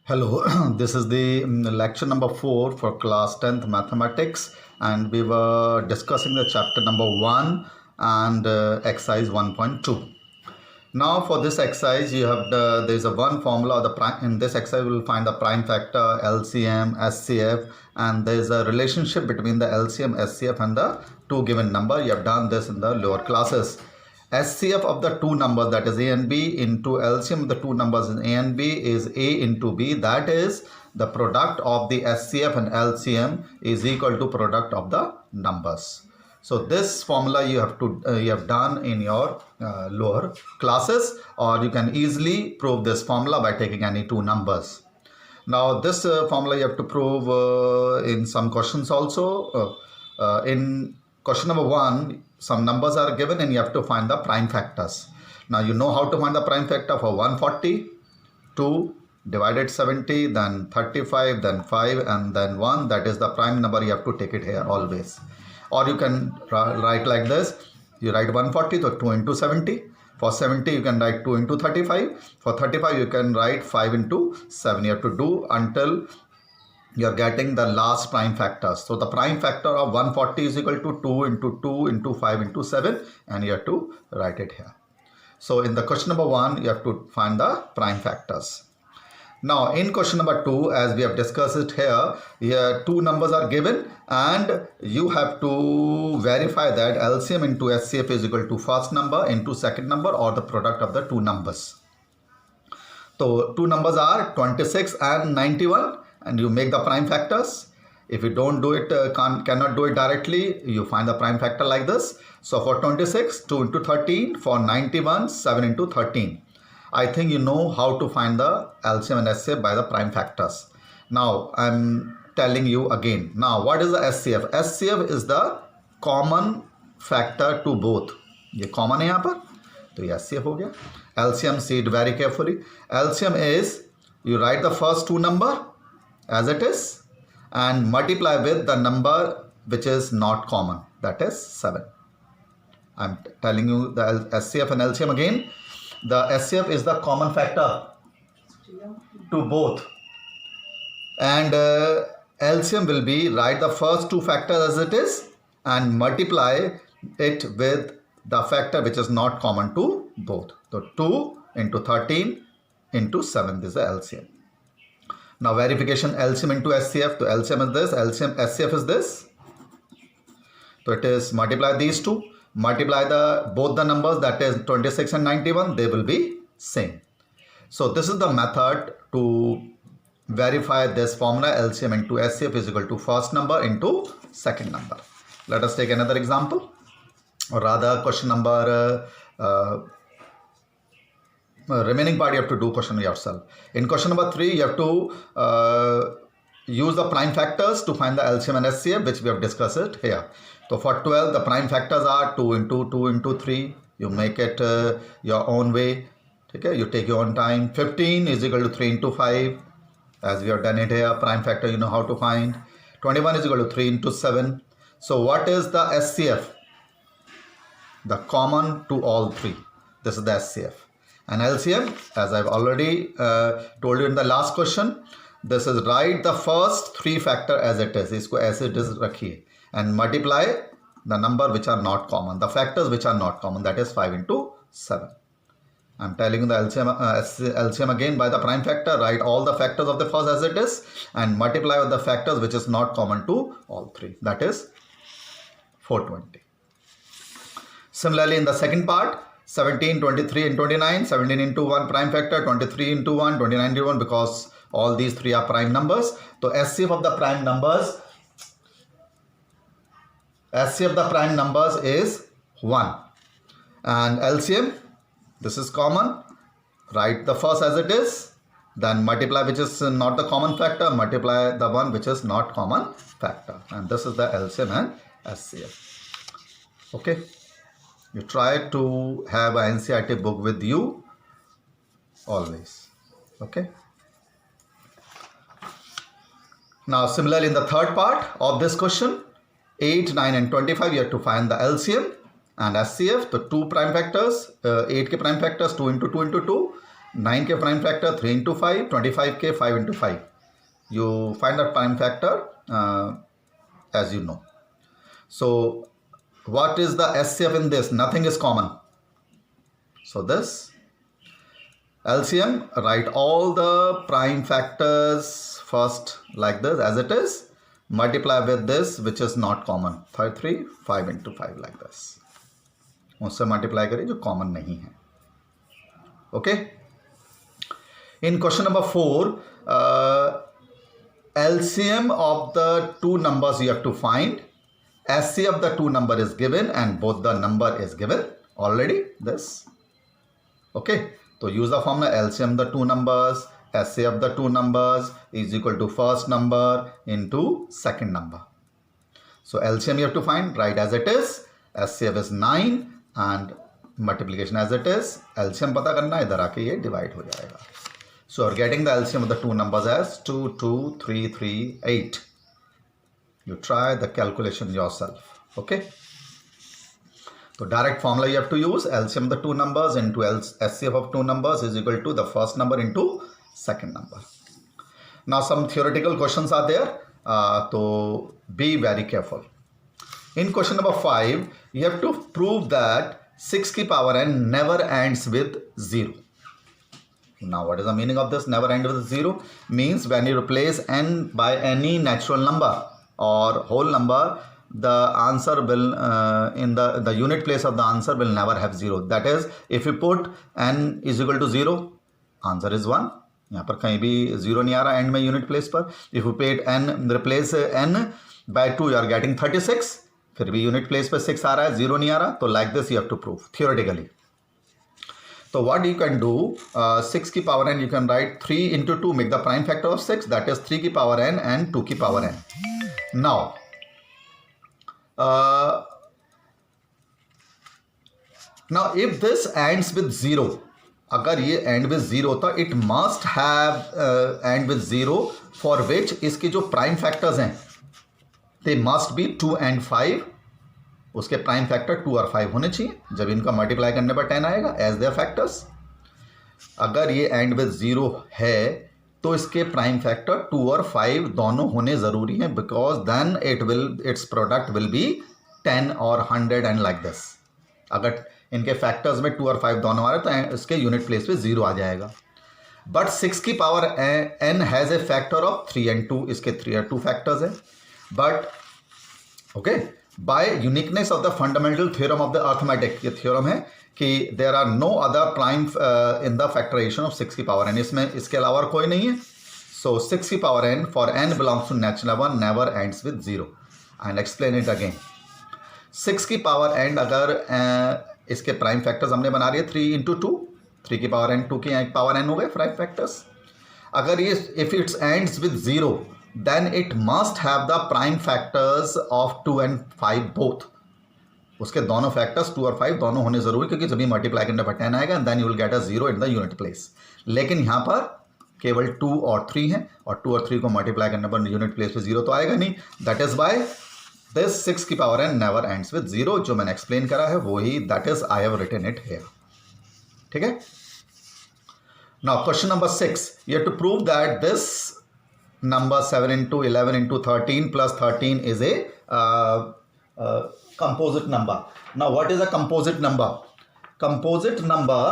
Hello, this is the lecture number 4 for class 10th mathematics, and we were discussing the chapter number 1 and exercise 1.2. Now for this exercise you have there's a one formula of the prime. In this exercise we will find the prime factor, LCM, SCF, and there's a relationship between the LCM, SCF and the two given number. You have done this in the lower classes. SCF of the two numbers, that is A and B, into LCM of the two numbers in A and B is A into B. That is the product of the SCF and LCM is equal to product of the numbers. So this formula you have done in your lower classes, or you can easily prove this formula by taking any two numbers. Now this formula you have to prove in some questions also. In question number 1, some numbers are given and you have to find the prime factors. Now you know how to find the prime factor for 140, 2 divided 70, then 35, then 5 and then 1. That is the prime number. You have to take it here always. Or you can write like this. You write 140, so 2 into 70. For 70 you can write 2 into 35. For 35 you can write 5 into 7. You have to do until you are getting the last prime factors. So the prime factor of 140 is equal to 2 into 2 into 5 into 7, and you have to write it here. So in the question number 1 you have to find the prime factors. Now in question number 2, as we have discussed it here two numbers are given and you have to verify that LCM into SCF is equal to first number into second number or the product of the two numbers. So two numbers are 26 and 91. And you make the prime factors. If you don't do it, cannot do it directly, you find the prime factor like this. So for 26, 2 into 13. For 91, 7 into 13. I think you know how to find the LCM and SCF by the prime factors. Now I'm telling you again. Now what is the SCF? SCF is the common factor to both. ये common है यहाँ पर, तो ये SCF हो गया. LCM, see it very carefully. LCM is, you write the first two number as it is and multiply with the number which is not common, that is 7. I'm telling you the SCF and LCM again. The SCF is the common factor to both, and LCM will be write the first two factors as it is and multiply it with the factor which is not common to both. So 2 into 13 into 7, this is the LCM. Now verification, LCM into SCF. So LCM is this, LCM SCF is this. So it is multiply these two, multiply both the numbers, that is 26 and 91, they will be same. So this is the method to verify this formula, LCM into SCF is equal to first number into second number. Let us take another example, or rather question number remaining part you have to do question yourself. In question number 3 you have to use the prime factors to find the LCM and SCF, which we have discussed it here. So for 12 the prime factors are 2 into 2 into 3. You make it your own way. Okay, you take your own time. 15 is equal to 3 into 5, as we have done it here. Prime factor you know how to find. 21 is equal to 3 into 7. So what is the SCF? The common to all three. This is the SCF. And LCM, as I've already told you in the last question, this is write the first three factor as it is. इसको ऐसे it is रखिए and multiply the number which are not common, the factors which are not common, that is 5 into 7. I'm telling you the LCM again by the prime factor. Write all the factors of the first as it is and multiply with the factors which is not common to all three, that is 420. Similarly in the second part, 17, 23 and 29, 17 into 1 prime factor, 23 into 1, 29 into 1, because all these three are prime numbers. So SCF of the prime numbers, SCF of the prime numbers is 1. And LCM, this is common, write the first as it is, then multiply which is not the common factor, multiply the one which is not common factor. And this is the LCM and SCF. Okay. You try to have an NCERT book with you always. Okay. Now similarly in the third part of this question, 8, 9 and 25 you have to find the LCM and SCF. The two prime factors, 8 के prime factors 2 into 2 into 2 9 के prime factor 3 into 5, 25 के 5 into 5. You find the prime factor as you know. So what is the SCF in this? Nothing is common. So this LCM, write all the prime factors first like this as it is, multiply with this which is not common, 3, 5 into 5 like this. उससे multiply करिए जो common नहीं है. Okay. In question number 4, LCM of the two numbers you have to find. SC of the two number is given and both the number is given already this. Okay, so use the formula LCM the two numbers, SC of the two numbers is equal to first number into second number. So LCM you have to find, write as it is, SCF is 9 and multiplication as it is, LCM पता करना, इधर आके ये divide हो जाएगा. So you're getting the LCM of the two numbers as 2, 2, 3, 3, 8. You try the calculation yourself. Okay. So direct formula you have to use, LCM of the two numbers into SCF of two numbers is equal to the first number into second number. Now some theoretical questions are there. So be very careful. In question number 5, you have to prove that 6 की power n never ends with 0. Now what is the meaning of this never end with 0? Means when you replace n by any natural number or whole number, the answer will in the unit place of the answer will never have 0. That is, if you put n is equal to 0, answer is 1. यहाँ पर कहीं भी 0 नहीं आ रहा and में unit place पर. If you paid n replace n by 2, you are getting 36. फिर भी यूनिट प्लेस पर 6 आ रहा है, 0 नहीं आ रहा. तो like this you have to prove theoretically. So what you can do, 6 की power n you can write 3 into 2 make the prime factor of 6, that is 3 की power n and 2 की power n. Now if this ends with 0, अगर ये end with 0 होता, it must have end with 0 for which इसके जो prime factors हैं they must be 2 and 5. उसके prime factor 2 और 5 होने चाहिए. जब इनका मल्टीप्लाई करने पर 10 आएगा एज देयर फैक्टर्स. अगर ये एंड विद 0 है तो इसके प्राइम फैक्टर 2 और 5 दोनों होने ज़रूरी हैं, because then its product will be 10 और 100 एंड लाइक दिस. अगर इनके फैक्टर्स में 2 और 5 दोनों आ रहे तो इसके यूनिट प्लेस पे 0 आ जाएगा. बट 6 की power n has a factor of 3 and 2. इसके 3 और 2 फैक्टर्स हैं. But okay, by uniqueness of the fundamental theorem of the arithmetic, ये थ्योरम है कि there are no other prime in the factorisation of 6 की पावर n. इसमें इसके अलावा कोई नहीं है. सो 6 की power n for n belongs to natural number never ends with 0. And explain it again. 6 की पावर n अगर इसके प्राइम फैक्टर्स हमने बना रही है 3 into 2, 3 की पावर n 2 की पावर n हो गए प्राइम फैक्टर्स. अगर ये if it's ends with 0 then it must have the prime factors of 2 and 5 both. उसके दोनों फैक्टर्स 2 और 5 दोनों होने ज़रूरी, क्योंकि जब भी मल्टीप्लाई करने पर 10 आएगा then you will get a 0 in the unit place. लेकिन यहाँ पर केवल 2 और 3 हैं और 2 और 3 को मल्टीप्लाई करने पर यूनिट प्लेस पे 0 तो आएगा नहीं. दैट इज बाय दिस 6 की power n never ends with 0. जो मैंने एक्सप्लेन करा है वही, that is I have written it here. ठीक है. Now question number 6, you have to prove that this number 7 into 11 into 13 plus 13 is a composite number. Now what is a composite number? Composite number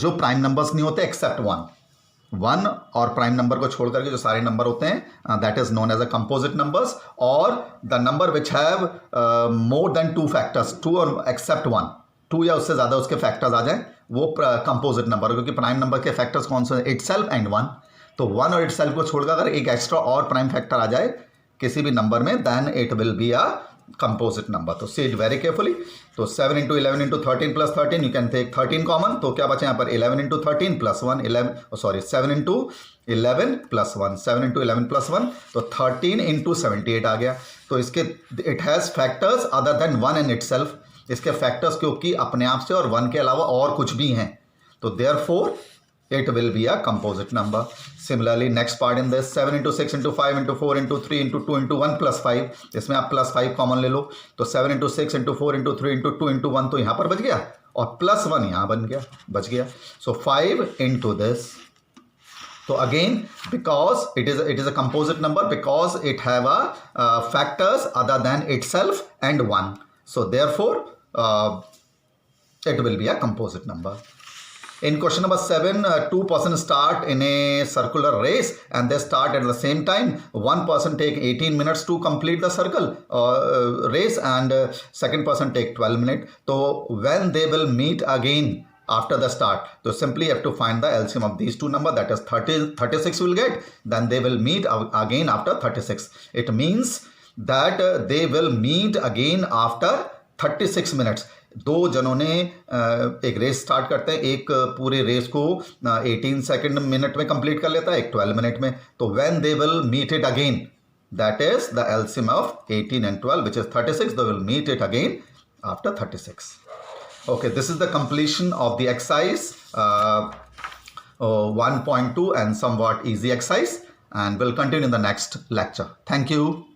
जो prime numbers नहीं होते accept 1 और prime number को छोड़ करके जो सारे नंबर होते हैं that is known as a composite numbers. और the number which have more than 2 factors, 2 और एक्सेप्ट 1, 2 या उससे ज़्यादा उसके फैक्टर्स आ जाए वो कंपोजिट नंबर, क्योंकि प्राइम नंबर के फैक्टर्स कौन से हैं? Itself and 1. तो 1 और इटसेल्फ को छोड़कर अगर एक एक्स्ट्रा और प्राइम फैक्टर आ जाए किसी भी नंबर में then it will be a composite number. तो सी इट वेरी केयरफुली. तो 7 into 11 into 13 plus 13 you can take 13 common. तो क्या बचे यहाँ पर 11 into 13 plus 1 7 into 11 plus 1 7 into 11 plus 1 तो 13 into 78 आ गया. तो इसके it has factors other than 1 and itself. इसके फैक्टर्स क्योंकि अपने आप से और 1 के अलावा और कुछ भी हैं, तो therefore it will be a composite number. Similarly next part in this 7 into 6 into 5 into 4 into 3 into 2 into 1 plus 5, इसमें आप plus 5 कॉमन ले लो तो 7 into 6 into 4 into 3 into 2 into 1 तो यहाँ पर बच गया और +1 यहाँ बन गया, बच गया. So 5 into this. So again, because it is a composite number, because it have a factors other than itself and 1. So therefore it will be a composite number. In question number 7, two persons start in a circular race and they start at the same time. One person take 18 minutes to complete the circle race and second person take 12 minutes. So when they will meet again after the start, so simply have to find the LCM of these two numbers, that is 36 will get, then they will meet again after 36. It means that they will meet again after 36 minutes. दो जनों ने एक race start करते हैं, एक पूरे race को 18 second minute में कंप्लीट कर लेता है, एक 12 मिनट में. तो when they will meet it again, that is the LCM of 18 and 12 which is 36. They will meet it again after 36. Okay, this is the completion of the exercise 1.2 and somewhat easy exercise, and we'll continue in the next lecture. Thank you.